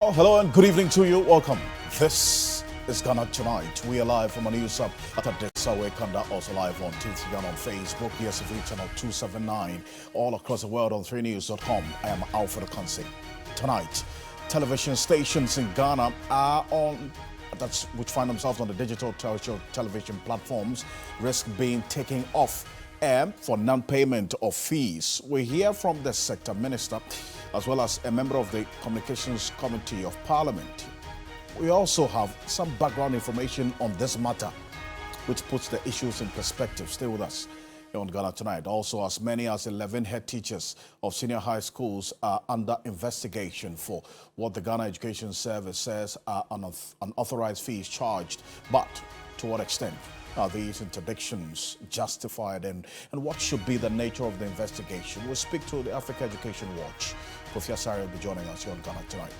Well, hello and good evening to you. Welcome. This is Ghana Tonight. We are live from a news hub at Adesawe Kanda, also live on Instagram, on Facebook, DSTV channel 279, all across the world on 3news.com. I am Alfred Conce. Tonight, television stations in Ghana are on, which find themselves on the digital terrestrial television platforms, risk being taken off air for non-payment of fees. We hear from the sector minister as well as a member of the Communications Committee of Parliament. We also have some background information on this matter, which puts the issues in perspective. Stay with us here on Ghana Tonight. Also, as many as 11 head teachers of senior high schools are under investigation for what the Ghana Education Service says are unauthorized fees charged. But to what extent are these interdictions justified, and what should be the nature of the investigation? We'll speak to the Africa Education Watch. Kofi Asare will be joining us here on Ghana Tonight.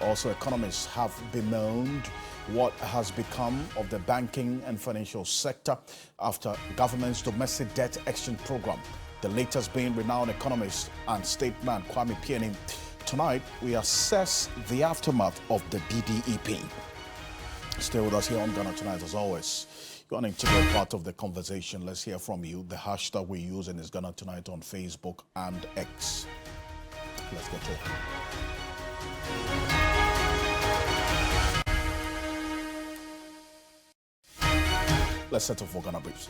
Also, economists have bemoaned what has become of the banking and financial sector after government's domestic debt exchange program. The latest being renowned economist and statesman Kwame Pianim. Tonight, we assess the aftermath of the DDEP. Stay with us here on Ghana Tonight as always. You're an integral part of the conversation. Let's hear from you. The hashtag we're using is Ghana Tonight on Facebook and X. Let's get to it. Let's settle for Ghana Briefs.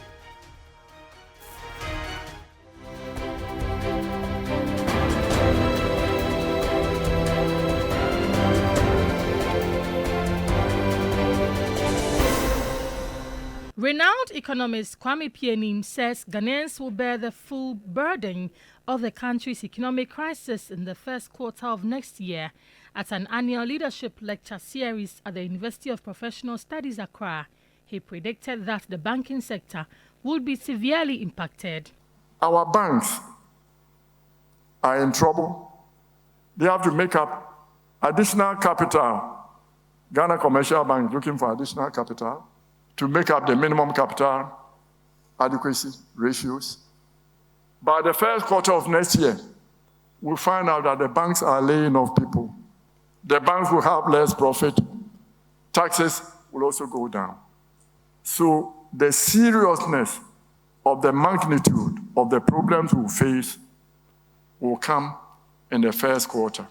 Renowned economist Kwame Pianim says Ghanaians will bear the full burden of the country's economic crisis in the first quarter of next year at an annual leadership lecture series at the University of Professional Studies, Accra. He predicted that the banking sector would be severely impacted. Our banks are in trouble. They have to make up additional capital. Ghana Commercial Bank looking for additional capital to make up the minimum capital adequacy ratios. By the first quarter of next year, we'll find out that the banks are laying off people. The banks will have less profit. Taxes will also go down. So the seriousness of the magnitude of the problems we face will come in the first quarter.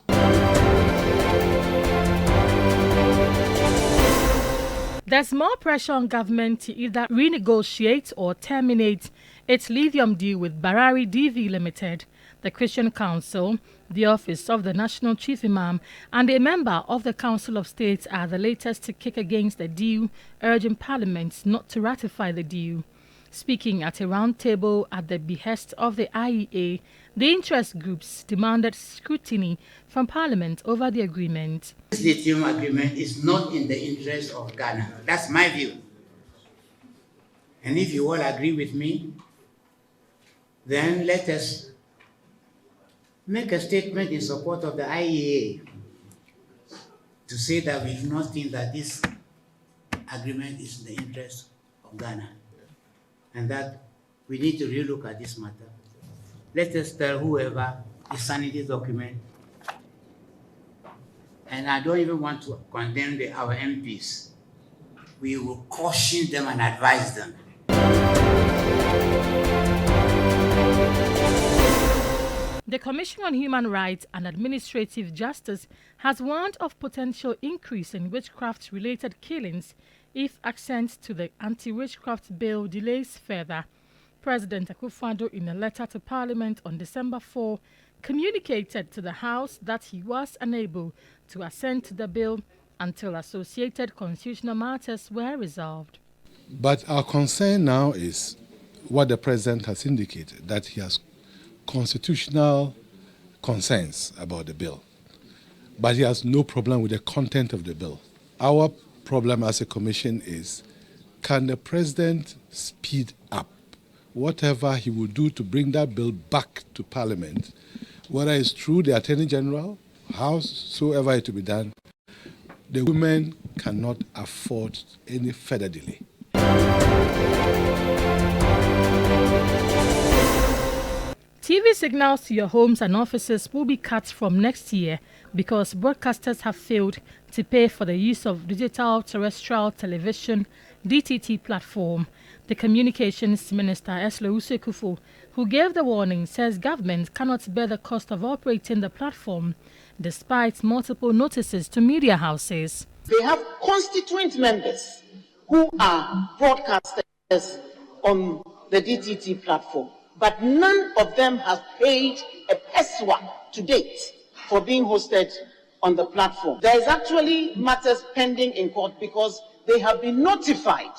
There's more pressure on government to either renegotiate or terminate its lithium deal with Barari DV Limited. The Christian Council, the Office of the National Chief Imam, and a member of the Council of State are the latest to kick against the deal, urging Parliament not to ratify the deal. Speaking at a roundtable at the behest of the IEA, the interest groups demanded scrutiny from Parliament over the agreement. This lithium agreement is not in the interest of Ghana. That's my view. And if you all agree with me, then let us make a statement in support of the IEA to say that we do not think that this agreement is in the interest of Ghana, and that we need to relook at this matter. Let us tell whoever is signing this document, and I don't even want to condemn our MPs. We will caution them and advise them. The Commission on Human Rights and Administrative Justice has warned of potential increase in witchcraft-related killings if accent to the anti-witchcraft bill delays further. President Akufo-Addo, in a letter to Parliament on December 4, communicated to the House that he was unable to assent to the bill until associated constitutional matters were resolved. But our concern now is what the President has indicated, that he has constitutional concerns about the bill. But he has no problem with the content of the bill. Our problem as a commission is, can the President speed up whatever he will do to bring that bill back to Parliament, whether it's through the Attorney General, howsoever it to be done? The women cannot afford any further delay. TV signals to your homes and offices will be cut from next year because broadcasters have failed to pay for the use of digital terrestrial television DTT platform. The Communications Minister, Eslo Usekufo, who gave the warning, says government cannot bear the cost of operating the platform despite multiple notices to media houses. They have constituent members who are broadcasters on the DTT platform, but none of them have paid a peswa to date for being hosted on the platform. There is actually matters pending in court because they have been notified.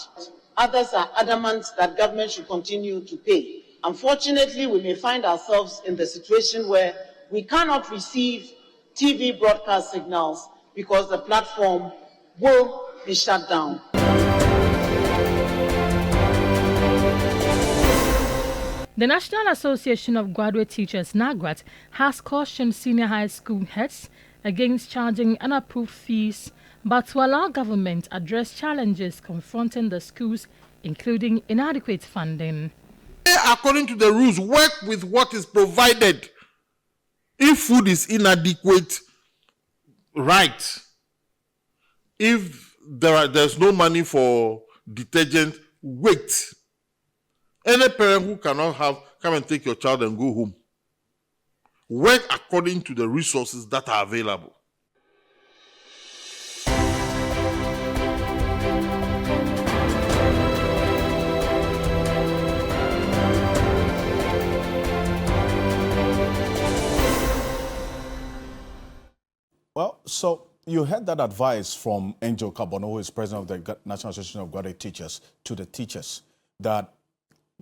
Others are adamant that government should continue to pay. Unfortunately, we may find ourselves in the situation where we cannot receive TV broadcast signals because the platform will be shut down. The National Association of Graduate Teachers, NAGRAT, has cautioned senior high school heads against charging unapproved fees, but to allow government address challenges confronting the schools, including inadequate funding. According to the rules, work with what is provided. If food is inadequate, right. If there's no money for detergent, wait. Any parent who cannot come and take your child and go home. Work according to the resources that are available. Well, so you heard that advice from Angel Kabono, who is president of the National Association of Graduate Teachers, to the teachers that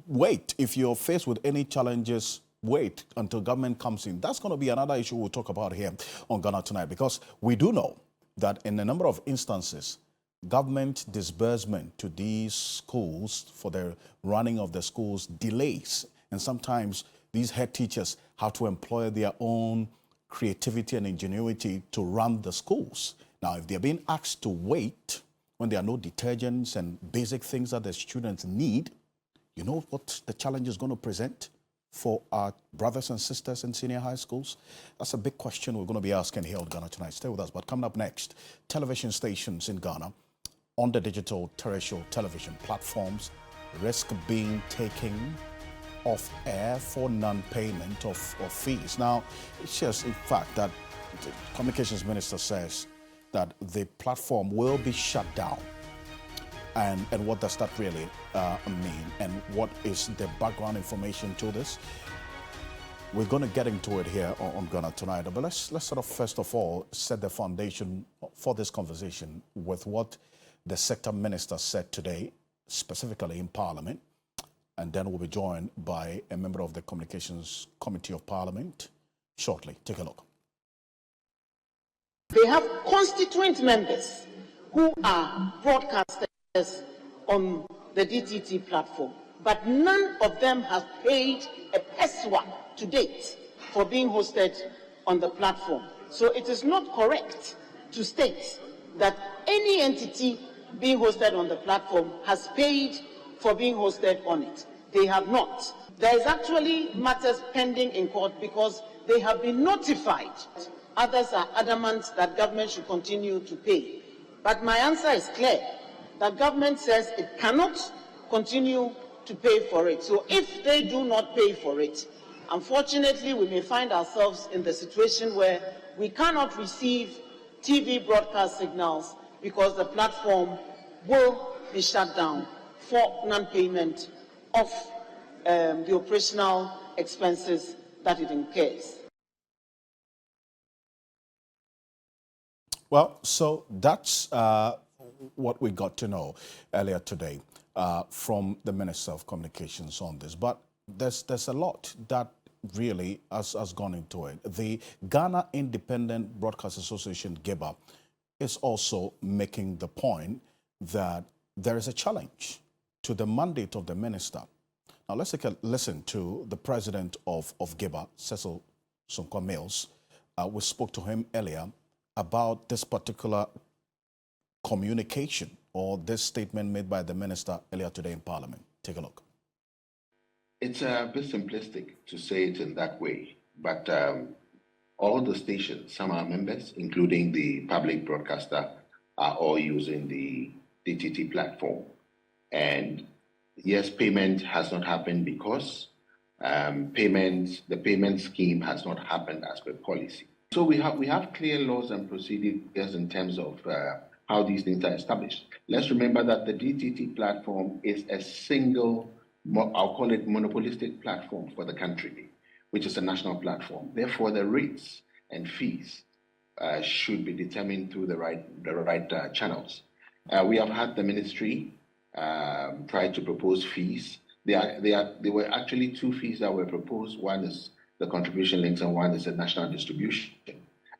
wait, if you're faced with any challenges, wait until government comes in. That's going to be another issue we'll talk about here on Ghana Tonight, because we do know that in a number of instances, government disbursement to these schools for the running of the schools delays. And sometimes these head teachers have to employ their own creativity and ingenuity to run the schools. Now, if they're being asked to wait when there are no detergents and basic things that the students need, you know what the challenge is going to present for our brothers and sisters in senior high schools? That's a big question we're going to be asking here on Ghana Tonight. Stay with us. But coming up next, television stations in Ghana on the digital terrestrial television platforms risk being taken off air for non-payment of fees. Now, it's just in fact that the Communications Minister says that the platform will be shut down. And what does that really mean? And what is the background information to this? We're going to get into it here on Ghana Tonight. But let's sort of first of all set the foundation for this conversation with what the sector minister said today, specifically in Parliament. And then we'll be joined by a member of the Communications Committee of Parliament shortly. Take a look. They have constituent members who are broadcasters on the DTT platform, but none of them have paid a peswa to date for being hosted on the platform. So it is not correct to state that any entity being hosted on the platform has paid for being hosted on it. They have not. There is actually matters pending in court because they have been notified. Others are adamant that government should continue to pay. But my answer is clear, that government says it cannot continue to pay for it. So if they do not pay for it, unfortunately, we may find ourselves in the situation where we cannot receive TV broadcast signals because the platform will be shut down for non-payment of the operational expenses that it incurs. Well, so that's what we got to know earlier today from the Minister of Communications on this. But there's a lot that really has gone into it. The Ghana Independent Broadcast Association, GIBA, is also making the point that there is a challenge to the mandate of the minister. Now, let's take a listen to the president of GIBA, Cecil Sonko Mills. We spoke to him earlier about this particular communication or this statement made by the minister earlier today in Parliament. Take a look. It's a bit simplistic to say it in that way, but all the stations, some are members, including the public broadcaster, are all using the DTT platform. And yes, payment has not happened because the payment scheme has not happened as per policy. So we have clear laws and procedures in terms of how these things are established. Let's remember that the DTT platform is a single, I'll call it monopolistic platform for the country, which is a national platform. Therefore, the rates and fees should be determined through the right channels. We have had the ministry try to propose fees. There were actually two fees that were proposed. One is the contribution links and one is the national distribution.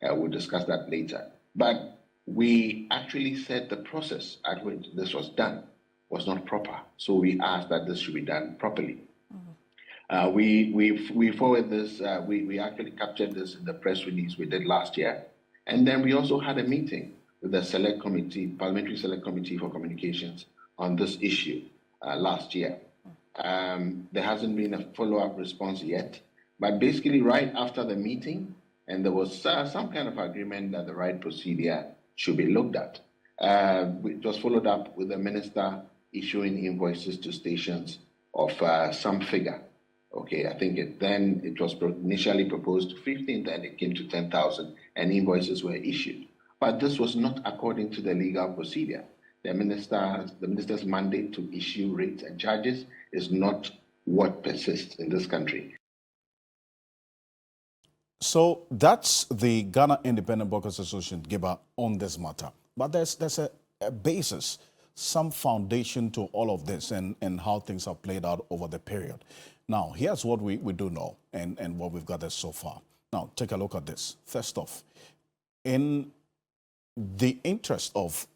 We'll discuss that later. But we actually said the process at which this was done was not proper. So we asked that this should be done properly. We forward this, we actually captured this in the press release we did last year. And then we also had a meeting with the select committee, Parliamentary Select Committee for Communications on this issue last year. There hasn't been a follow-up response yet, but basically right after the meeting, and there was some kind of agreement that the right procedure should be looked at. It was followed up with the minister issuing invoices to stations of some figure. Okay, I think it was initially proposed 15th and it came to 10,000 and invoices were issued. But this was not according to the legal procedure. The minister's mandate to issue rates and charges is not what persists in this country. So that's the Ghana Independent Broadcasters Association, GIBA, on this matter. But there's a basis, some foundation to all of this and how things have played out over the period. Now, here's what we do know and what we've gathered so far. Now, take a look at this. First off, in the interest of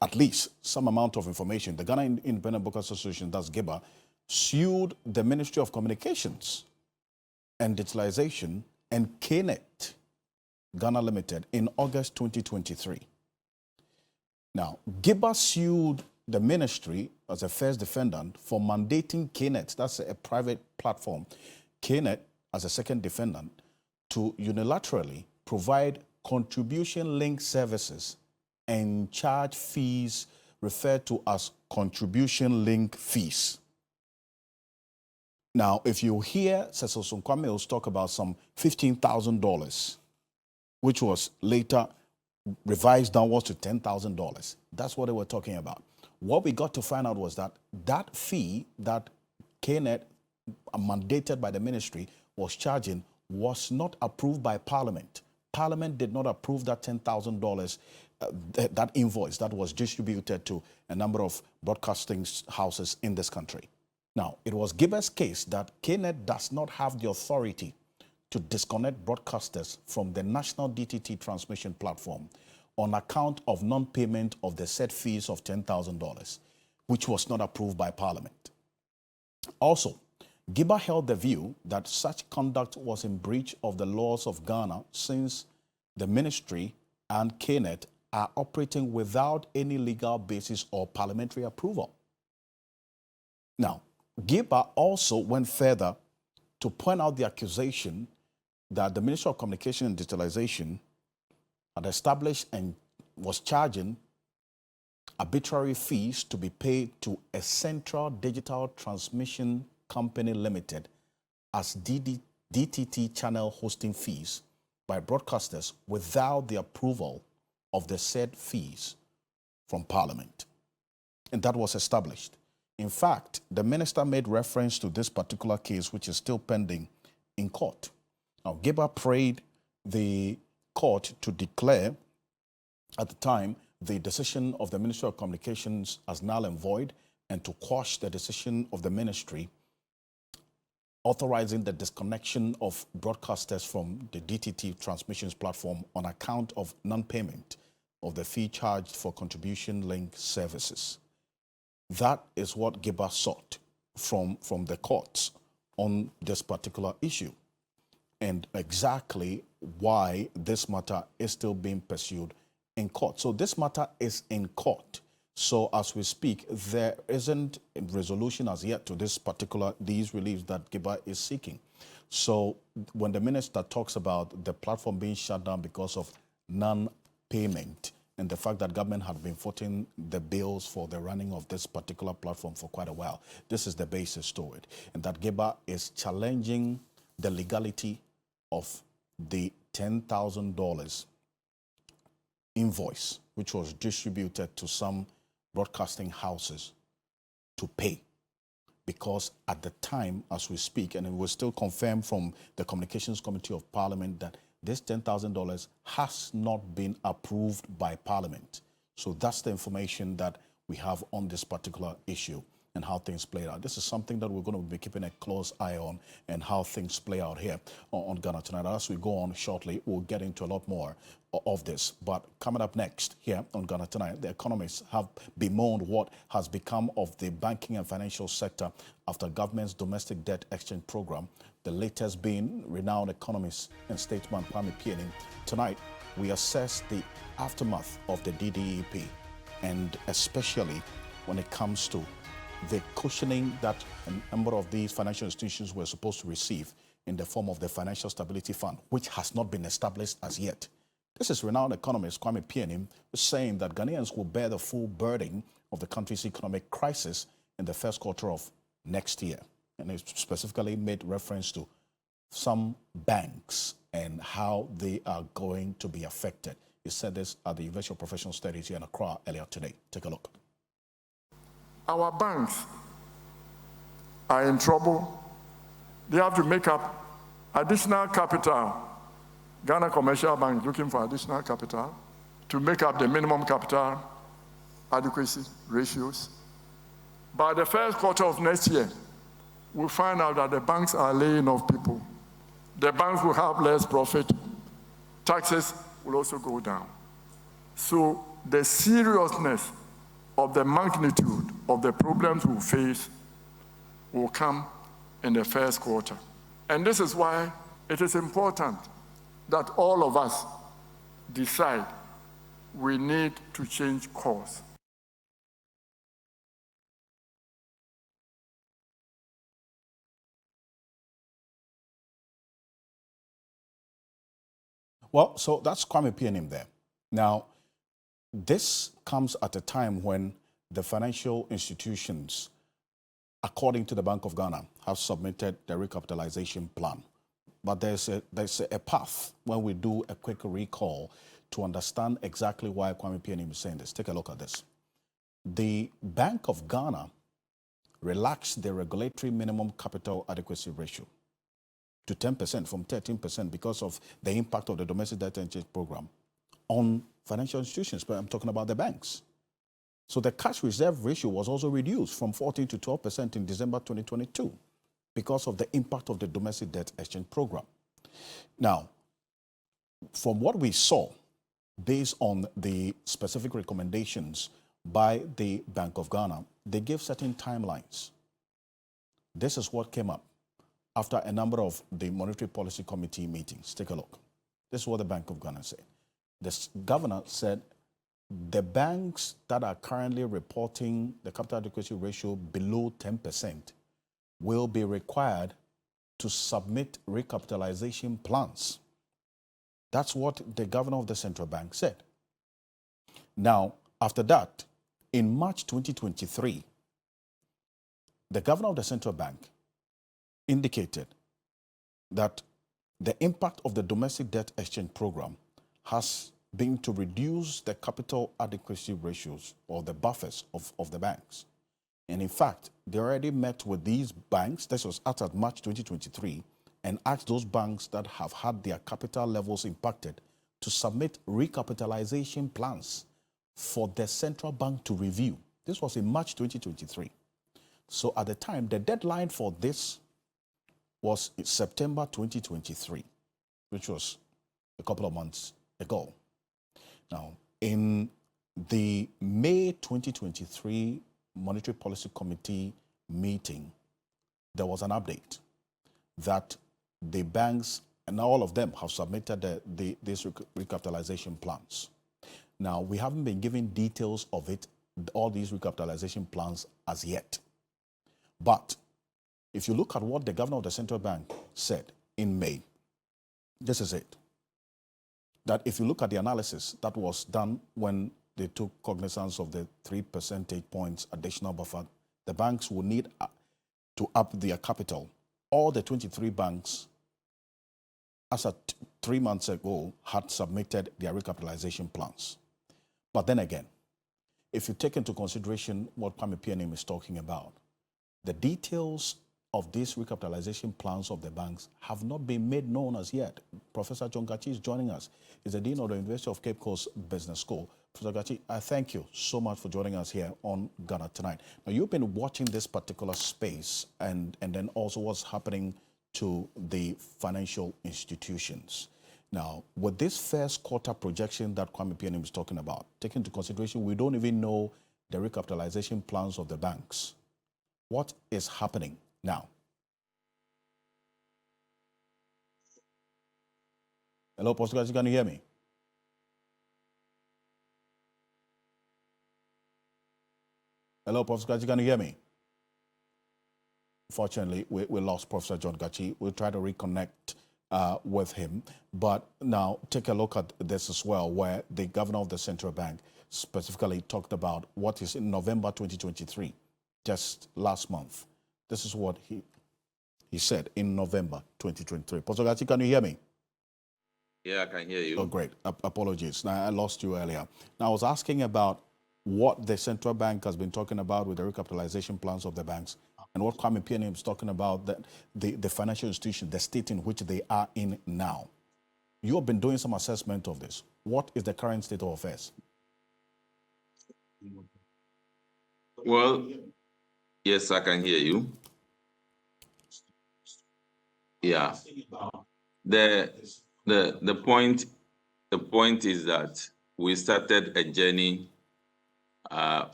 at least some amount of information, the Ghana Independent Broadcasters Association, that's GIBA, sued the Ministry of Communications and Digitalization and KNET Ghana Limited in August 2023. Now, GIBA sued the ministry as a first defendant for mandating KNET, that's a private platform, KNET as a second defendant, to unilaterally provide contribution link services and charge fees referred to as contribution link fees. Now, if you hear Cecil Sonkwame talk about some $15,000, which was later revised downwards to $10,000, that's what they were talking about. What we got to find out was that that fee that KNET, mandated by the ministry, was charging was not approved by Parliament. Parliament did not approve that $10,000, that invoice that was distributed to a number of broadcasting houses in this country. Now, it was GIBA's case that KNET does not have the authority to disconnect broadcasters from the national DTT transmission platform on account of non-payment of the set fees of $10,000, which was not approved by Parliament. Also, GIBA held the view that such conduct was in breach of the laws of Ghana since the ministry and KNET are operating without any legal basis or parliamentary approval. Now, GIBA also went further to point out the accusation that the Ministry of Communication and Digitalization had established and was charging arbitrary fees to be paid to a Central Digital Transmission Company Limited as DTT channel hosting fees by broadcasters without the approval of the said fees from Parliament. And that was established. In fact, the minister made reference to this particular case, which is still pending in court. Now, GIBA prayed the court to declare at the time the decision of the Ministry of Communications as null and void and to quash the decision of the ministry authorizing the disconnection of broadcasters from the DTT transmissions platform on account of non-payment of the fee charged for contribution link services. That is what GIBA sought from the courts on this particular issue, and exactly why this matter is still being pursued in court. So this matter is in court. So as we speak, there isn't a resolution as yet to these reliefs that GIBA is seeking. So when the minister talks about the platform being shut down because of non-payment and the fact that government had been footing the bills for the running of this particular platform for quite a while, this is the basis to it. And that GIBA is challenging the legality of the $10,000 invoice, which was distributed to some broadcasting houses to pay, because at the time as we speak, and it was still confirmed from the Communications Committee of Parliament, that this $10,000 has not been approved by Parliament. So that's the information that we have on this particular issue and how things play out. This is something that we're going to be keeping a close eye on, and how things play out here on Ghana Tonight. As we go on shortly, we'll get into a lot more of this. But coming up next here on Ghana Tonight, the economists have bemoaned what has become of the banking and financial sector after government's domestic debt exchange program, the latest being renowned economist and statesman Kwame Pianim. Tonight, we assess the aftermath of the DDEP, and especially when it comes to the cushioning that a number of these financial institutions were supposed to receive in the form of the Financial Stability Fund, which has not been established as yet. This is renowned economist Kwame Pianim saying that Ghanaians will bear the full burden of the country's economic crisis in the first quarter of next year. And he specifically made reference to some banks and how they are going to be affected. He said this at the University of Professional Studies here in Accra earlier today. Take a look. Our banks are in trouble. They have to make up additional capital. Ghana Commercial Bank looking for additional capital to make up the minimum capital adequacy ratios. By the first quarter of next year, we'll find out that the banks are laying off people. The banks will have less profit. Taxes will also go down. So the seriousness of the magnitude of the problems we face will come in the first quarter. And this is why it is important that all of us decide we need to change course. Well, so that's Kwame Pianim there. Now, this comes at a time when the financial institutions, according to the Bank of Ghana, have submitted the recapitalization plan. But there's a path when we do a quick recall to understand exactly why Kwame Pianim is saying this. Take a look at this. The Bank of Ghana relaxed the regulatory minimum capital adequacy ratio to 10% from 13% because of the impact of the domestic debt exchange program on financial institutions, but I'm talking about the banks. So the cash reserve ratio was also reduced from 14 to 12% in December 2022 because of the impact of the domestic debt exchange program. Now, from what we saw, based on the specific recommendations by the Bank of Ghana, they gave certain timelines. This is what came up after a number of the Monetary Policy Committee meetings. Take a look. This is what the Bank of Ghana said. The governor said the banks that are currently reporting the capital adequacy ratio below 10% will be required to submit recapitalization plans. That's what the governor of the central bank said. Now, after that, in March 2023, the governor of the central bank indicated that the impact of the domestic debt exchange program has been to reduce the capital adequacy ratios or the buffers of the banks. And in fact, they already met with these banks, this was at March 2023, and asked those banks that have had their capital levels impacted to submit recapitalization plans for the central bank to review. This was in March 2023. So at the time, the deadline for this was in September 2023, which was a couple of months ago. Now, in the May 2023 Monetary Policy Committee meeting, there was an update that the banks, and all of them have submitted these recapitalization plans. Now, we haven't been given details of it all these recapitalization plans as yet. But if you look at what the governor of the central bank said in May, this is it. That if you look at the analysis that was done when they took cognizance of the 3 percentage points additional buffer, the banks will need to up their capital. All the 23 banks, as of 3 months ago, had submitted their recapitalization plans. But then again, if you take into consideration what Kwame Pianim is talking about, the details of these recapitalization plans of the banks have not been made known as yet. Professor John Gachi is joining us. He's the Dean of the University of Cape Coast Business School. Professor Gachi, I thank you so much for joining us here on Ghana Tonight. Now, you've been watching this particular space and then also what's happening to the financial institutions. Now, with this first quarter projection that Kwame Pianim is talking about, taking into consideration we don't even know the recapitalization plans of the banks. What is happening now? Hello, Pastor Gachi, can you hear me? Hello, Professor Gachi, can you hear me? Fortunately, we lost Professor John Gachi. We'll try to reconnect with him. But now take a look at this as well, where the governor of the central bank specifically talked about what is in November 2023, just last month. This is what he said in November 2023. Professor Gachi, can you hear me? Yeah, I can hear you. Oh, great. Apologies. Now, I lost you earlier. Now, I was asking about what the central bank has been talking about with the recapitalization plans of the banks and what Kwame Pianim is talking about, the financial institution, the state in which they are in now. You have been doing some assessment of this. What is the current state of affairs? Well, yes, I can hear you. Yeah. The point is that we started a journey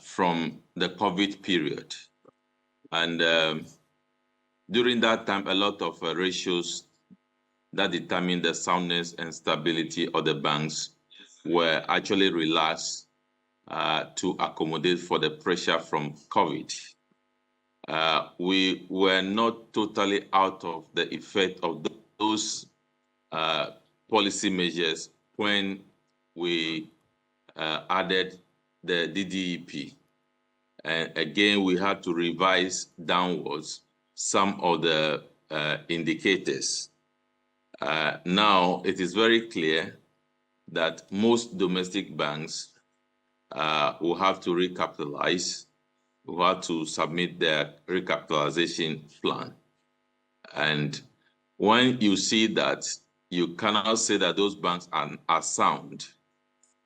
from the COVID period. And during that time, a lot of ratios that determine the soundness and stability of the banks were actually relaxed to accommodate for the pressure from COVID. We were not totally out of the effect of those policy measures when we added the DDEP. And again, we had to revise downwards some of the indicators. Now, it is very clear that most domestic banks will have to recapitalize, will have to submit their recapitalization plan. And when you see that, you cannot say that those banks are sound.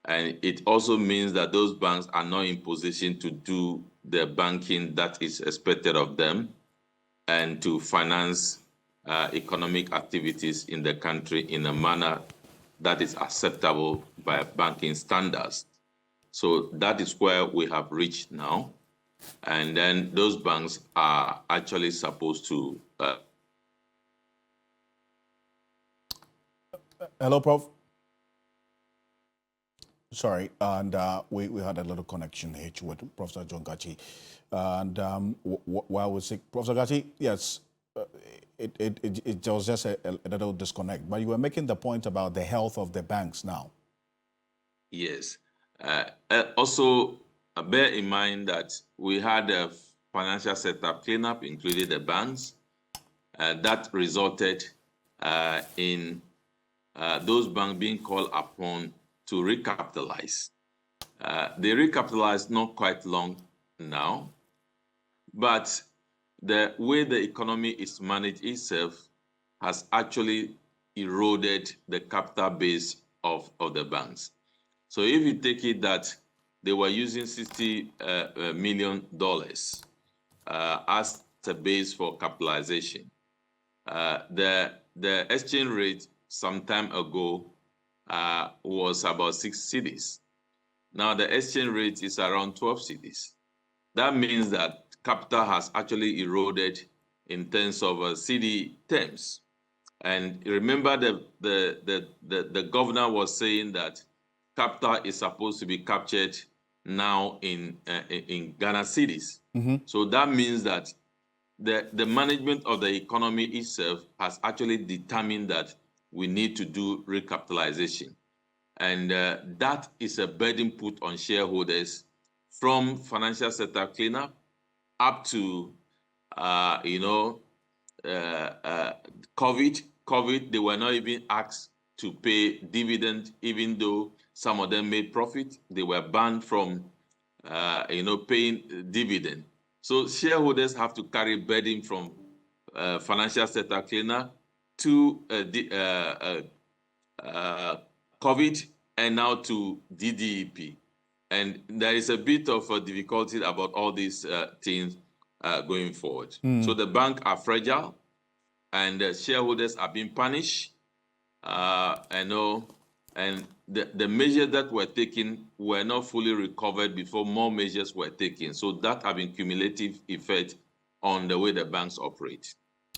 And it also means that those banks are not in position to do the banking that is expected of them and to finance economic activities in the country in a manner that is acceptable by banking standards. So that is where we have reached now. And then those banks are actually supposed to... Hello, Prof. Sorry, and we had a little connection hitch with Professor John Gachi. And while we say, Professor Gachi, yes, it was just a little disconnect, but you were making the point about the health of the banks now. Yes. Also, bear in mind that we had a financial setup cleanup, including the banks, that resulted in those banks being called upon to recapitalize. They recapitalized not quite long now, but the way the economy is managed itself has actually eroded the capital base of the banks. So if you take it that they were using $60 million as the base for capitalization, the exchange rate some time ago was about 6 cedis. Now the exchange rate is around 12 cedis. That means that capital has actually eroded in terms of CD terms. And remember the governor was saying that capital is supposed to be captured now in Ghana cities. So that means that the management of the economy itself has actually determined that we need to do recapitalization. And that is a burden put on shareholders from financial sector cleanup up to, COVID, they were not even asked to pay dividend, even though some of them made profit. They were banned from, paying dividend. So shareholders have to carry burden from financial sector cleaner to COVID and now to DDEP. And there is a bit of a difficulty about all these things going forward. So the bank are fragile and the shareholders are being punished. And the measures that were taken were not fully recovered before more measures were taken. So that have been cumulative effect on the way the banks operate.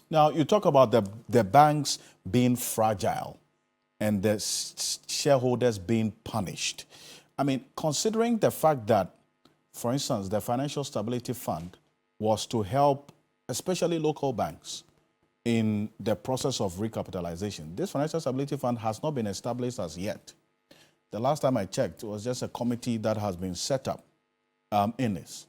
Now, you talk about the banks being fragile and the shareholders being punished. I mean, considering the fact that, for instance, the Financial Stability Fund was to help, especially local banks, in the process of recapitalization. This Financial Stability Fund has not been established as yet. The last time I checked, it was just a committee that has been set up in this.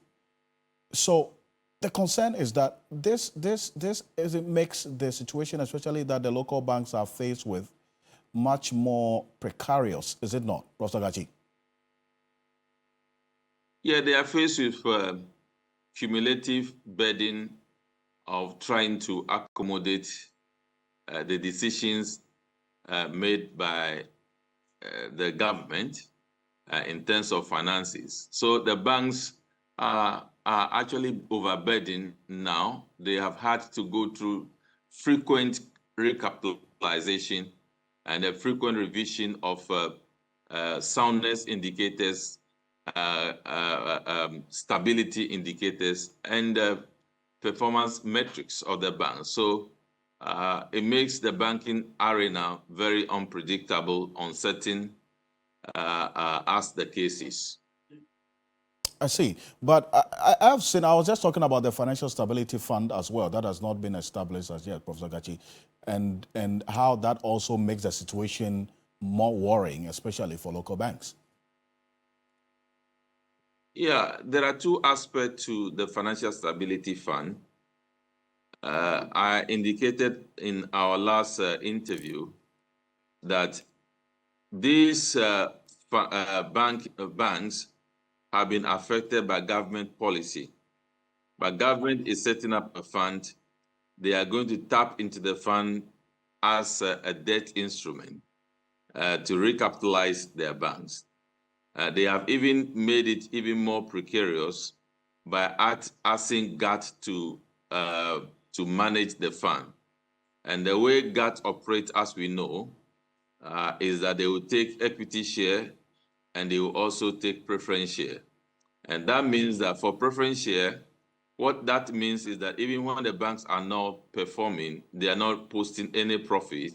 So the concern is that this makes the situation, especially that the local banks are faced with, much more precarious, is it not, Professor Gachi? Yeah, they are faced with cumulative burden of trying to accommodate the decisions made by the government in terms of finances. So the banks are actually overburdened now. They have had to go through frequent recapitalization and a frequent revision of soundness indicators, stability indicators, and performance metrics of the bank. So it makes the banking arena very unpredictable, uncertain, as the case is. I see. But I was just talking about the Financial Stability Fund as well. That has not been established as yet, Professor Gachi, and how that also makes the situation more worrying, especially for local banks. Yeah, there are two aspects to the Financial Stability Fund. I indicated in our last interview that these banks have been affected by government policy. But government is setting up a fund. They are going to tap into the fund as a debt instrument to recapitalize their banks. They have even made it even more precarious by asking GAT to manage the fund. And the way GAT operates, as we know, is that they will take equity share and they will also take preference share. And that means that for preference share, what that means is that even when the banks are not performing, they are not posting any profit,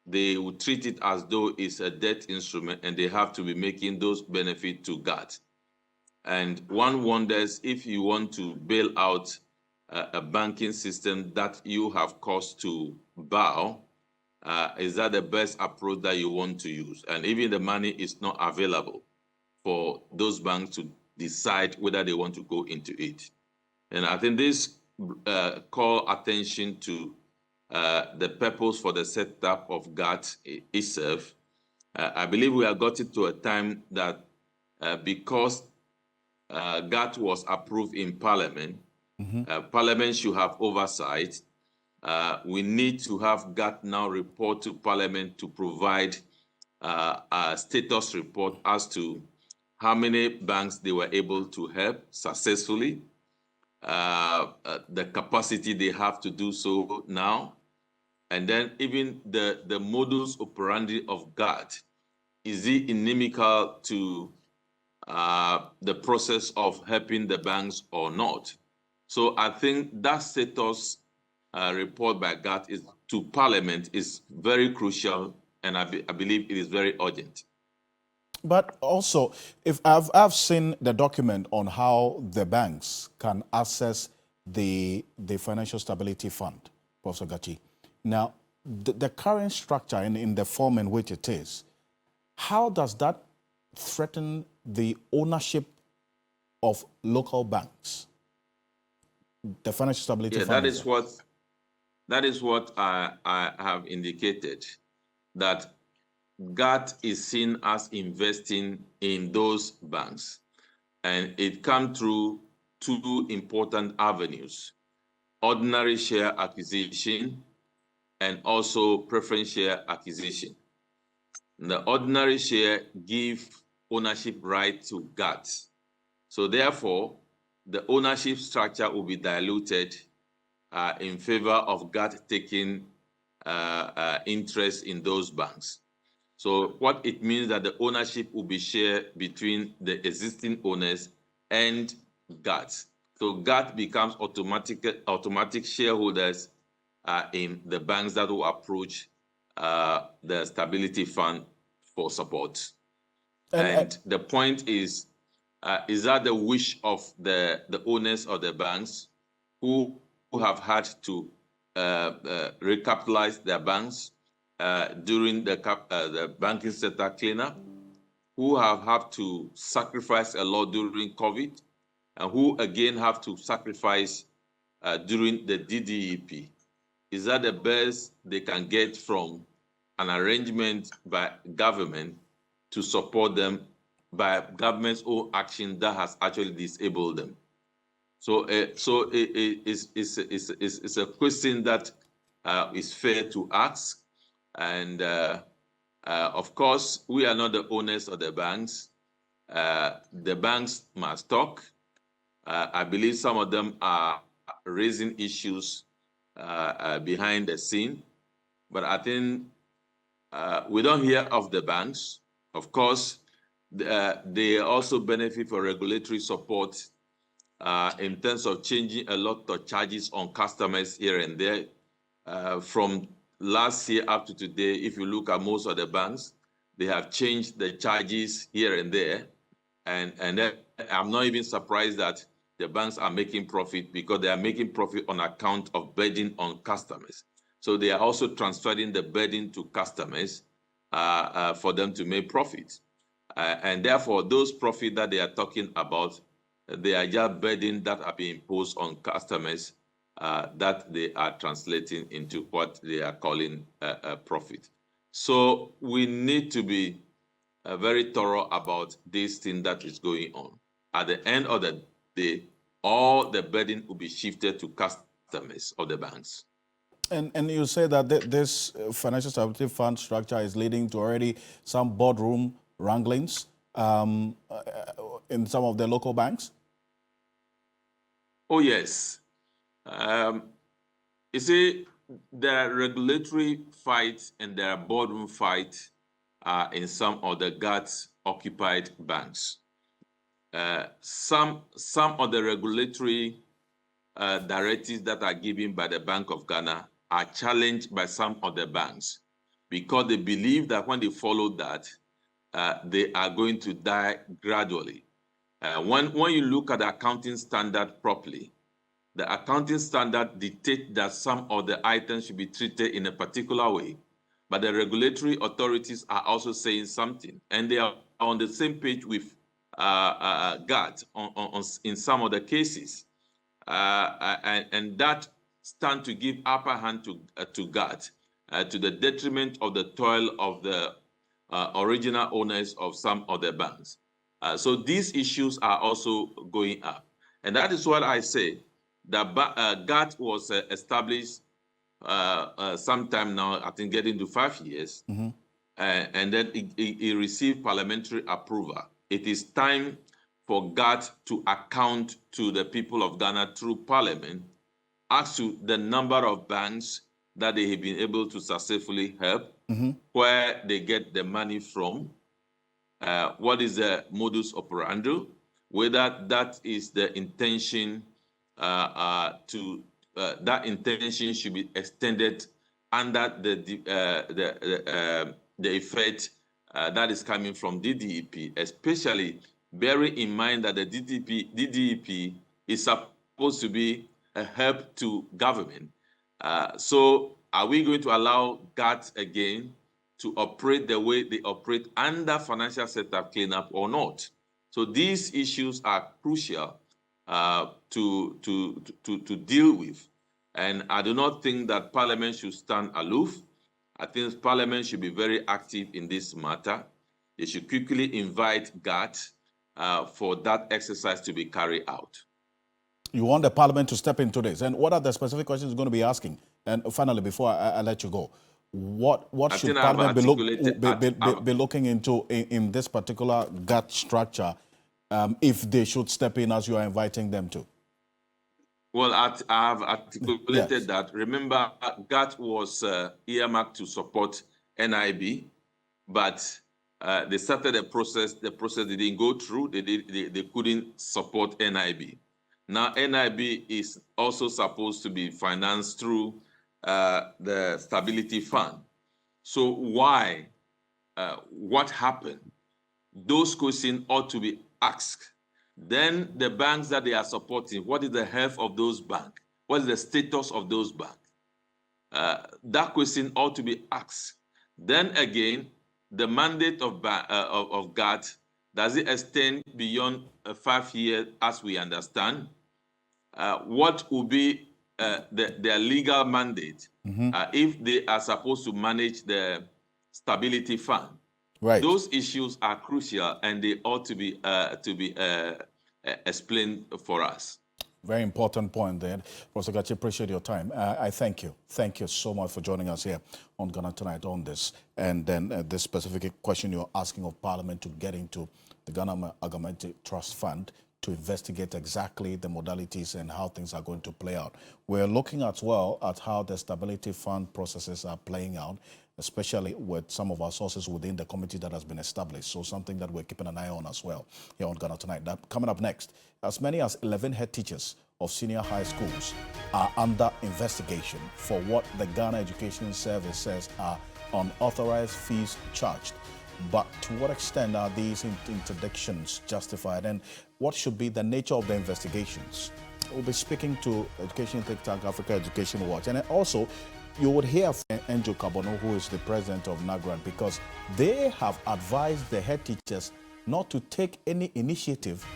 they will treat it as though it's a debt instrument and they have to be making those benefits to GAT. And one wonders if you want to bail out a banking system that you have caused to bow, is that the best approach that you want to use? And even the money is not available for those banks to decide whether they want to go into it. And I think this call attention to the purpose for the setup of GAT itself. I believe we have got it to a time that because GAT was approved in Parliament, Parliament should have oversight. We need to have GAT now report to Parliament to provide a status report as to how many banks they were able to help successfully, the capacity they have to do so now, and then even the modus operandi of GAT. Is it inimical to the process of helping the banks or not? So I think that status report by GAT to Parliament is very crucial, and I believe it is very urgent. But also, if I've seen the document on how the banks can access the Financial Stability Fund, Professor Gachi. Now, the current structure in the form in which it is, how does that threaten the ownership of local banks? The Financial Stability Fund. That is what I have indicated, that GAT is seen as investing in those banks, and it comes through two important avenues: ordinary share acquisition and also preference share acquisition. The ordinary share give ownership right to GAT. So therefore, the ownership structure will be diluted in favor of GAT taking interest in those banks. So what it means that the ownership will be shared between the existing owners and GAT. So GAT becomes automatic shareholders in the banks that will approach the Stability Fund for support. And the point is that the wish of the owners of the banks who have had to recapitalize their banks during the banking sector cleanup, who have had to sacrifice a lot during COVID, and who again have to sacrifice during the DDEP? Is that the best they can get from an arrangement by government to support them by government's own action that has actually disabled them? So it's a question that is fair to ask. And of course, we are not the owners of the banks. The banks must talk. I believe some of them are raising issues behind the scene, but I think we don't hear of the banks. Of course, they also benefit from regulatory support in terms of changing a lot of charges on customers here and there. From last year up to today, if you look at most of the banks, they have changed the charges here and there. And I'm not even surprised that the banks are making profit, because they are making profit on account of burden on customers. So they are also transferring the burden to customers for them to make profit. And therefore, those profits that they are talking about, they are just burden that are being imposed on customers that they are translating into what they are calling a profit. So we need to be very thorough about this thing that is going on. At the end of the day, all the burden will be shifted to customers of the banks. And you say that this Financial Stability Fund structure is leading to already some boardroom wranglings in some of the local banks? Oh, yes. You see, there are regulatory fights and there are boardroom fights in some of the GATS-occupied banks. Some of the regulatory directives that are given by the Bank of Ghana are challenged by some of the banks, because they believe that when they follow that, they are going to die gradually. When you look at the accounting standard properly, the accounting standard dictates that some of the items should be treated in a particular way, but the regulatory authorities are also saying something, and they are on the same page with GAT in some of the cases. And that stand to give upper hand to GAT to the detriment of the toil of the original owners of some of the banks. So these issues are also going up. And that is what I say, that GAT was established sometime now, I think getting to 5 years, and then it received parliamentary approval. It is time for GAT to account to the people of Ghana through parliament as to the number of banks that they have been able to successfully help, where they get the money from, what is the modus operandi, whether that is the intention that intention should be extended under the effect that is coming from DDEP, especially bearing in mind that the DDEP is supposed to be a help to government. So are we going to allow GAT again to operate the way they operate under financial sector cleanup or not? So these issues are crucial to deal with. And I do not think that Parliament should stand aloof. I think Parliament should be very active in this matter. They should quickly invite GAT for that exercise to be carried out. You want the Parliament to step into this. And what are the specific questions you're going to be asking? And finally, before I let you go, what should Parliament be looking into in this particular GAT structure if they should step in as you are inviting them to? Well, I have articulated that. Remember, GAT was earmarked to support NIB, but they started a process. The process didn't go through. They couldn't support NIB. Now, NIB is also supposed to be financed through the Stability Fund. So why? What happened? Those questions ought to be asked. Then the banks that they are supporting, what is the health of those banks? What is the status of those banks? That question ought to be asked. Then again, the mandate of GAT, does it extend beyond 5 years as we understand? What will be their legal mandate if they are supposed to manage the Stability Fund? Right. Those issues are crucial, and they ought to be explained for us. Very important point there. Professor Gachi, appreciate your time. I thank you. Thank you so much for joining us here on Ghana Tonight on this. And then this specific question you're asking of Parliament to get into the Ghana Augmented Trust Fund to investigate exactly the modalities and how things are going to play out. We're looking as well at how the Stability Fund processes are playing out, especially with some of our sources within the committee that has been established. So something that we're keeping an eye on as well here on Ghana Tonight. That, coming up next, as many as 11 head teachers of senior high schools are under investigation for what the Ghana Education Service says are unauthorized fees charged. But to what extent are these interdictions justified, and what should be the nature of the investigations? We'll be speaking to Education Think Tank Africa Education Watch, and also you would hear from Angel Kabono, who is the president of NAGRAD, because they have advised the head teachers not to take any initiative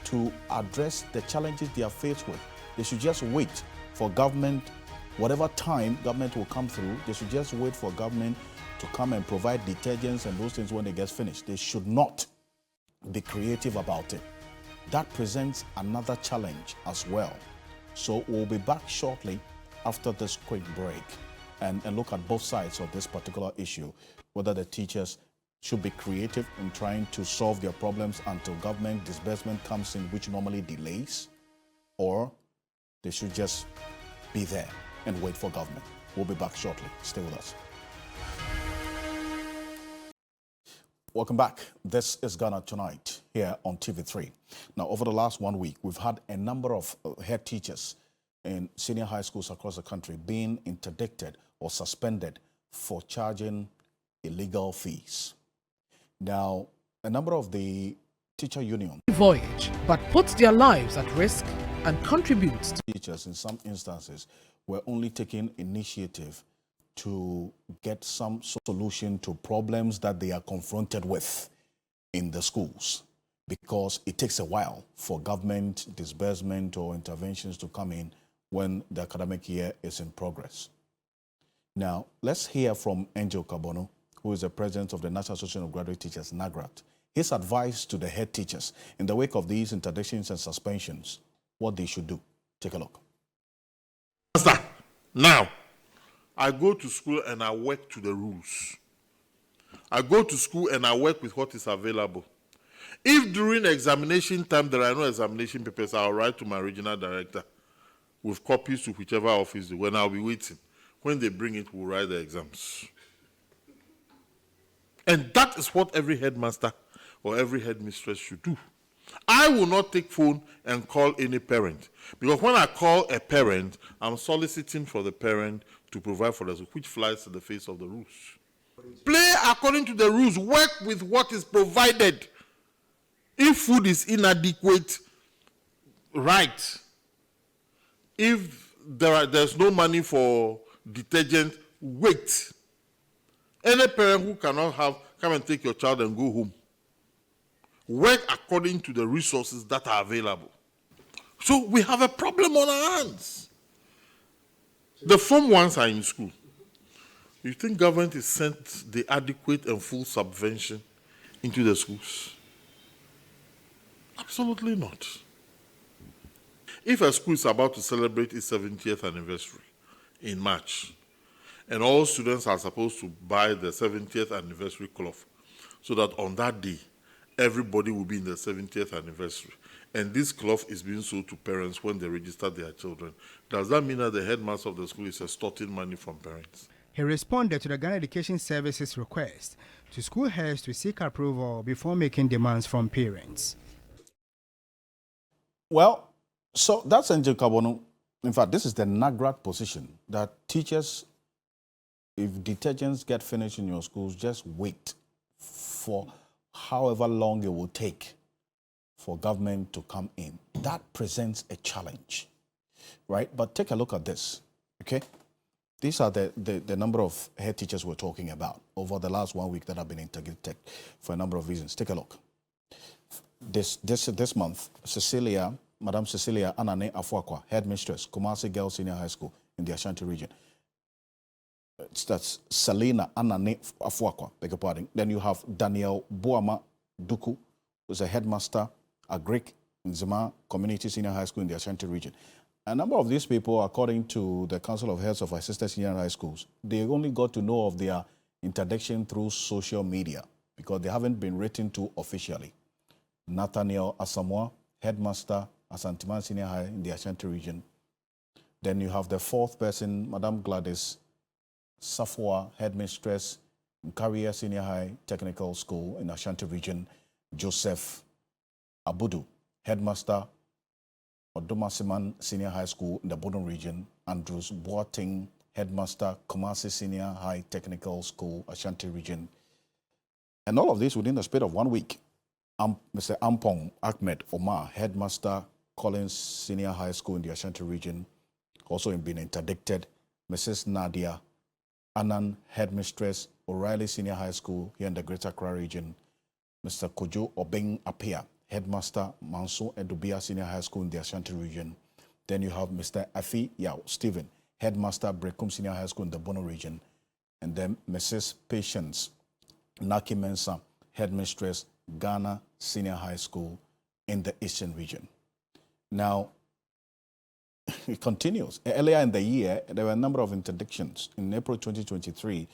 to address the challenges they are faced with. They should just wait for government, whatever time government will come through, they should just wait for government to come and provide detergents and those things when it gets finished. They should not be creative about it. That presents another challenge as well. So we'll be back shortly after this quick break and look at both sides of this particular issue, whether the teachers should be creative in trying to solve their problems until government disbursement comes in, which normally delays, or they should just be there and wait for government. We'll be back shortly. Stay with us. Welcome back. This is Ghana Tonight here on TV3. Now, over the last 1 week, we've had a number of head teachers in senior high schools across the country being interdicted or suspended for charging illegal fees. Now, a number of the teacher unions voyage, but puts their lives at risk and contributes to teachers in some instances were only taking initiative to get some solution to problems that they are confronted with in the schools, because it takes a while for government disbursement or interventions to come in when the academic year is in progress. Now, let's hear from Angel Kabono, who is the president of the National Association of Graduate Teachers, NAGRAT. His advice to the head teachers in the wake of these interdictions and suspensions, what they should do. Take a look. Now, I go to school and I work to the rules. I go to school and I work with what is available. If during examination time there are no examination papers, I'll write to my regional director with copies to whichever office, when I'll be waiting. When they bring it, we'll write the exams. And that is what every headmaster or every headmistress should do. I will not take phone and call any parent, because when I call a parent, I'm soliciting for the parent to provide for us, which flies in the face of the rules. Play according to the rules. Work with what is provided. If food is inadequate, right. If there's no money for detergent, wait. Any parent who cannot come and take your child and go home. Work according to the resources that are available. So we have a problem on our hands. The Form 1s are in school. You think government has sent the adequate and full subvention into the schools? Absolutely not. If a school is about to celebrate its 70th anniversary in March, and all students are supposed to buy the 70th anniversary cloth, so that on that day, everybody will be in the 70th anniversary, and this cloth is being sold to parents when they register their children, does that mean that the headmaster of the school is extorting money from parents? He responded to the Ghana Education Service's request to school heads to seek approval before making demands from parents. Well, so that's Angel Kabonu. In fact, this is the NAGRAT position that teachers, if detergents get finished in your schools, just wait for however long it will take for government to come in. That presents a challenge, right? But take a look at this, okay? These are the number of head teachers we're talking about over the last 1 week that have been integrated for a number of reasons. Take a look. This month, Madam Cecilia Anane Afuakwa, headmistress, Kumasi Girls Senior High School in the Ashanti region. That's Selena Anane Afuakwa, beg your pardon. Then you have Daniel Buama Duku, who's a headmaster at Greek in Zima Community Senior High School in the Ashanti region. A number of these people, according to the Council of Heads of Assistant Senior High Schools, they only got to know of their interdiction through social media because they haven't been written to officially. Nathaniel Asamoah, headmaster at Santiman Senior High in the Ashanti region. Then you have the fourth person, Madam Gladys Safwa, headmistress in Career Senior High Technical School in Ashanti region. Joseph Abudu, headmaster Odumasiman Senior High School in the Bono region. Andrews Boating, headmaster Kumasi Senior High Technical School, Ashanti region. And all of this within the space of 1 week. Mr. Ampong Ahmed Omar, headmaster Collins Senior High School in the Ashanti region, also been interdicted. Mrs. Nadia Anan, headmistress O'Reilly Senior High School here in the Greater Accra region. Mr. Kojo Obeng Apia, headmaster Manso Edubia Senior High School in the Ashanti region. Then you have Mr. Afi Yao Stephen, headmaster Brekum Senior High School in the Bono region. And then Mrs. Patience Naki Mensah, headmistress Ghana Senior High School in the Eastern region. Now, it continues. Earlier in the year, there were a number of interdictions. In April 2023,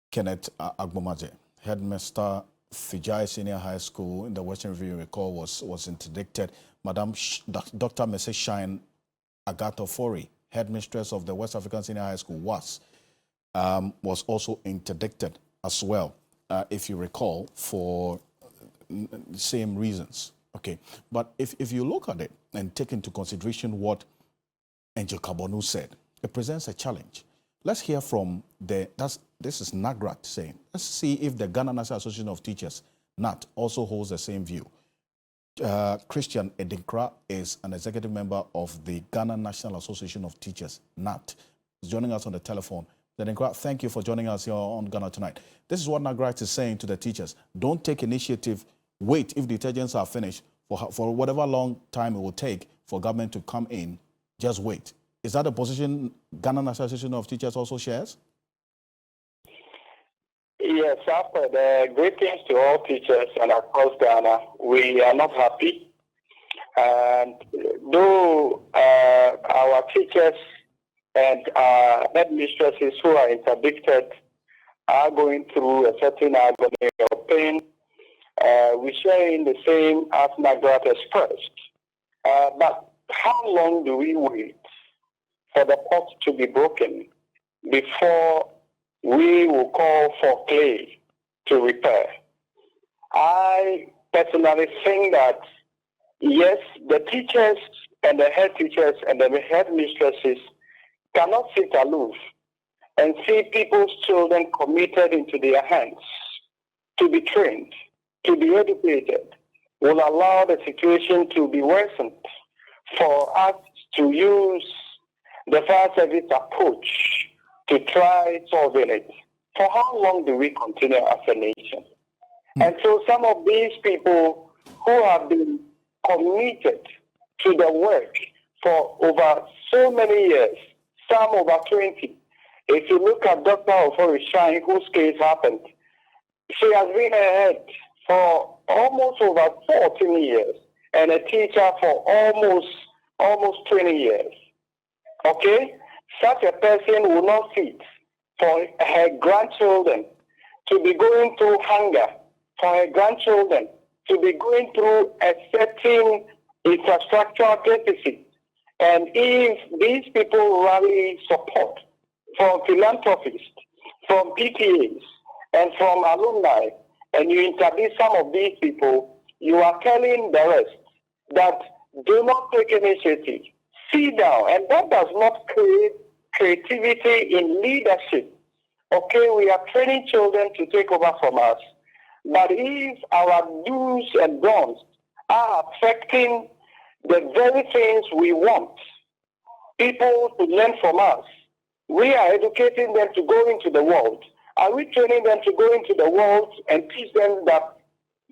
Kenneth Agbomaje, headmaster Fijai Senior High School in the Western Region, recall, was interdicted. Madam Dr. Mrs. Shine Agato Fori, headmistress of the West African Senior High School, was also interdicted as well, if you recall, for the same reasons. Okay, but if you look at it and take into consideration what Angel Kabonu said, it presents a challenge. Let's hear from this is NAGRAT saying, let's see if the Ghana National Association of Teachers, NAT, also holds the same view. Christian Edinkra is an executive member of the Ghana National Association of Teachers, NAT. He's joining us on the telephone. Edinkra, thank you for joining us here on Ghana Tonight. This is what NAGRAT is saying to the teachers. Don't take initiative. Wait if detergents are finished for whatever long time it will take for government to come in. Just wait. Is that a position Ghana National Association of Teachers also shares? Yes, after the greetings to all teachers and across Ghana, we are not happy. And though our teachers and our headmistresses who are interdicted are going through a certain agony of pain, we share in the same as NAGRAT expressed. But how long do we wait for the pot to be broken before we will call for clay to repair? I personally think that, yes, the teachers and the head teachers and the headmistresses cannot sit aloof and see people's children committed into their hands to be trained, to be educated, will allow the situation to be worsened for us to use the fire service approach to try solving it. For how long do we continue as a nation? And so some of these people who have been committed to the work for over so many years, some over 20. If you look at Dr. Oforishine, whose case happened, she has been ahead for almost over 14 years and a teacher for almost 20 years. Okay? Such a person will not sit for her grandchildren to be going through hunger, for her grandchildren to be going through a certain infrastructural deficit. And if these people rally support from philanthropists, from PTAs, and from alumni, and you interview some of these people, you are telling the rest that do not take initiative. Sit down. And that does not create creativity in leadership. Okay, we are training children to take over from us. But if our do's and don'ts are affecting the very things we want people to learn from us, we are educating them to go into the world. Are we training them to go into the world and teach them that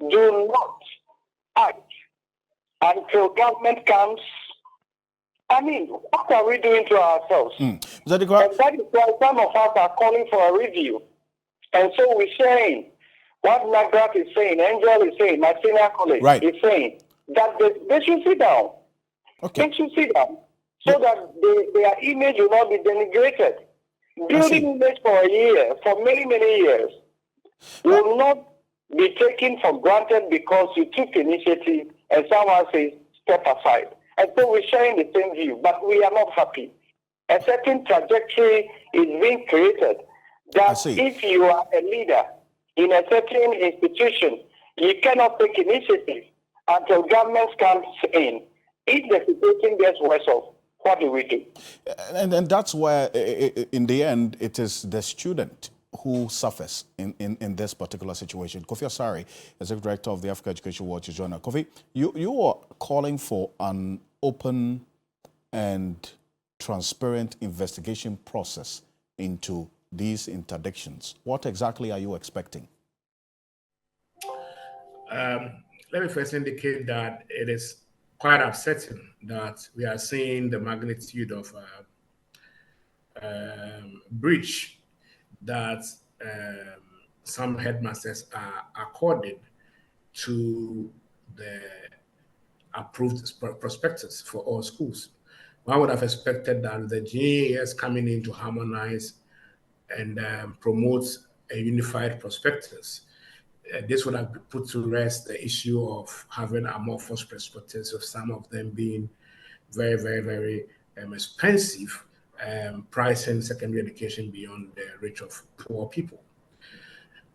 do not act until government comes? I mean, what are we doing to ourselves? And that is why some of us are calling for a review. And so we're saying, what Nagrat is saying, Angel is saying, my senior colleague is saying, that they should sit down. They should sit down so that their image will not be denigrated. Building image for a year, for many, many years, will not be taken for granted because you took initiative and someone says, step aside. And so we're sharing the same view, but we are not happy. A certain trajectory is being created that if you are a leader in a certain institution, you cannot take initiative until government comes in. If the situation gets worse off, what do we do? And that's where, in the end, it is the student who suffers in this particular situation. Kofi Asare, Executive Director of the Africa Education Watch, is joining us. Kofi, you are calling for an open and transparent investigation process into these interdictions. What exactly are you expecting? Let me first indicate that it is quite upsetting that we are seeing the magnitude of breach that some headmasters are accorded to the approved prospectus for all schools. One would have expected that the GAS coming in to harmonize and promote a unified prospectus. This would have put to rest the issue of having amorphous prospectus, of some of them being very, very, very expensive, pricing secondary education beyond the reach of poor people.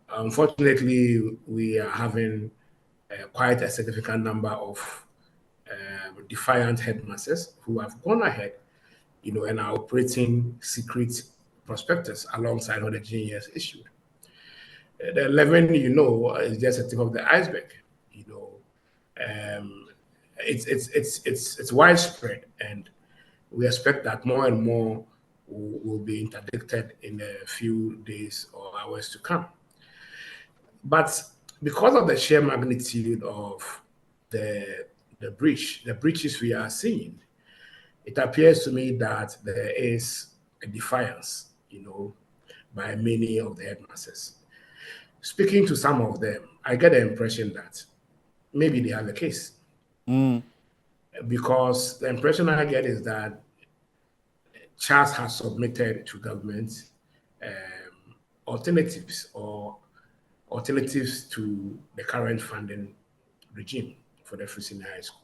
Unfortunately, we are having quite a significant number of defiant headmasters who have gone ahead, and are operating secret prospectus alongside what the GES issued. The 11, is just a tip of the iceberg. It's widespread, and we expect that more and more will be interdicted in a few days or hours to come. But because of the sheer magnitude of the breaches we are seeing, it appears to me that there is a defiance, by many of the headmasters. Speaking to some of them, I get the impression that maybe they have a case. Because the impression I get is that Charles has submitted to government alternatives to the current funding regime for the free senior high school.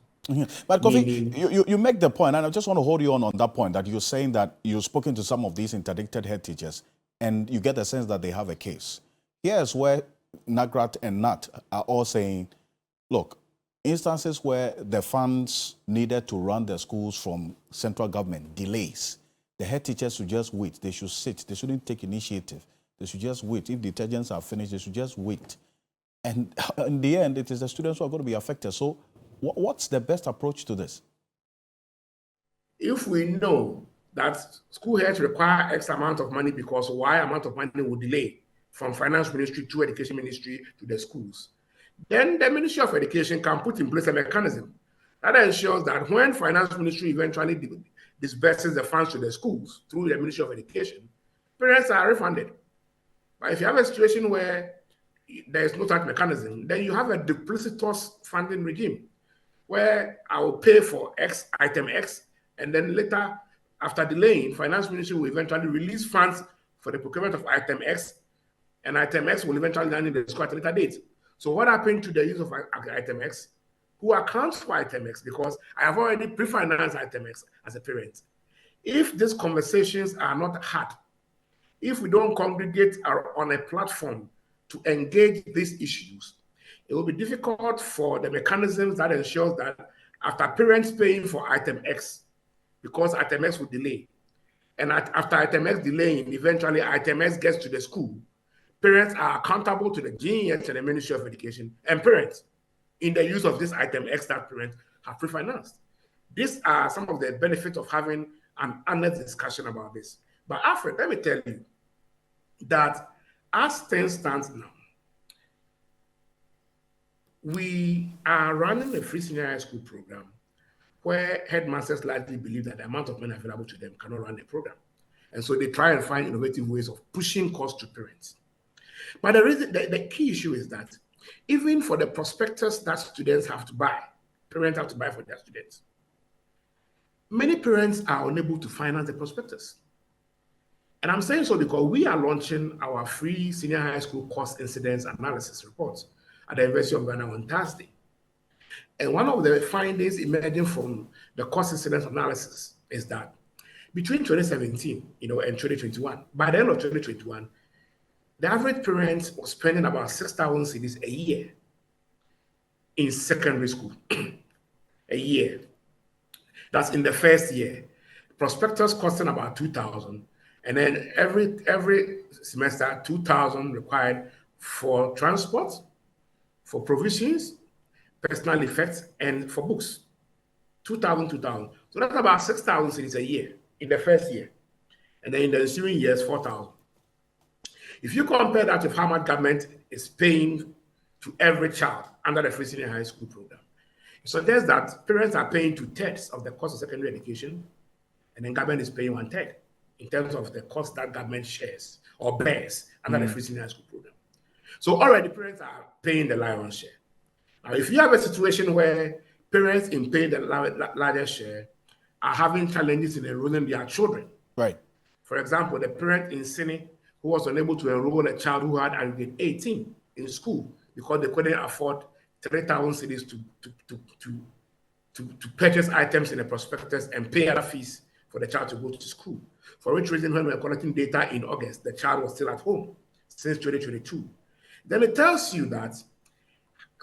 But Kofi, you make the point, and I just want to hold you on that point, that you're saying that you've spoken to some of these interdicted head teachers, and you get the sense that they have a case. Here's where NAGRAT and NAT are all saying, look, instances where the funds needed to run the schools from central government delays, The head teachers should just wait. They should sit. They shouldn't take initiative. They should just wait. If detergents are finished, they should just wait. And in the end, it is the students who are going to be affected. So what's the best approach to this? If we know that school heads require X amount of money because Y amount of money will delay from finance ministry to education ministry to the schools, then the Ministry of Education can put in place a mechanism that ensures that when finance ministry eventually disburses the funds to the schools through the Ministry of Education, parents are refunded. But if you have a situation where there is no such mechanism, then you have a duplicitous funding regime where I will pay for X, item X, and then later, after delaying, finance ministry will eventually release funds for the procurement of item X, and item X will eventually land in the school at a later date. So what happened to the use of item X? Who accounts for item X? Because I have already pre-financed item X as a parent. If these conversations are not had, if we don't congregate on a platform to engage these issues, it will be difficult for the mechanisms that ensures that after parents paying for item X, because item X will delay, and after item X delaying, eventually item X gets to the school, parents are accountable to the GES and the Ministry of Education and parents in the use of this item X that parents have pre-financed. These are some of the benefits of having an honest discussion about this. But Alfred, let me tell you that as things stand now, we are running a free senior high school program where headmasters likely believe that the amount of money available to them cannot run the program. And so they try and find innovative ways of pushing costs to parents. But the key issue is that even for the prospectus that students have to buy, parents have to buy for their students, many parents are unable to finance the prospectus. And I'm saying so because we are launching our free senior high school cost incidence analysis report at the University of Ghana on Thursday. And one of the findings emerging from the cost incidence analysis is that between 2017, and 2021, by the end of 2021, the average parent was spending about 6,000 cedis a year in secondary school. A year. That's in the first year. Prospectus costing about 2,000, and then every semester 2,000 required for transport, for provisions, personal effects, and for books. 2,000. So that's about 6,000 cedis a year in the first year, and then in the ensuing years 4,000. If you compare that with how much government is paying to every child under the free senior high school program, it suggests that parents are paying 2/3 of the cost of secondary education, and then government is paying 1/3 in terms of the cost that government shares or bears under the free senior high school program. So already parents are paying the lion's share. Now, if you have a situation where parents in paying the largest share are having challenges in enrolling their children, right? For example, the parent in Sydney who was unable to enroll a child who had aggregate 18 in school because they couldn't afford 3,000 cedis to purchase items in the prospectus and pay other fees for the child to go to school. For which reason, when we were collecting data in August, the child was still at home since 2022. Then it tells you that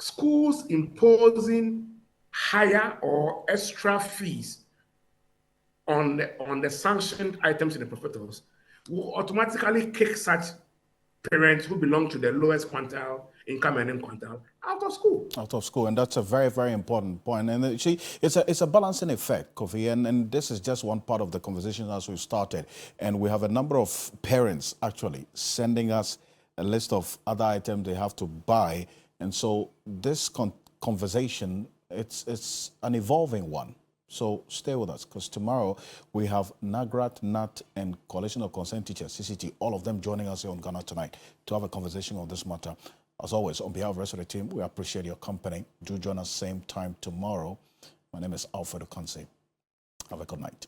schools imposing higher or extra fees on the sanctioned items in the prospectus will automatically kick such parents who belong to the lowest quintile, income earning quintile, out of school. Out of school, and that's a very, very important point. And see, it's a balancing effect, Kofi, and this is just one part of the conversation as we started. And we have a number of parents actually sending us a list of other items they have to buy. And so this conversation, it's an evolving one. So stay with us, because tomorrow we have NAGRAT, NAT, and Coalition of Concerned Teachers, CCT, all of them joining us here on Ghana Tonight to have a conversation on this matter. As always, on behalf of the rest of the team, we appreciate your company. Do join us same time tomorrow. My name is Alfred Okanse. Have a good night.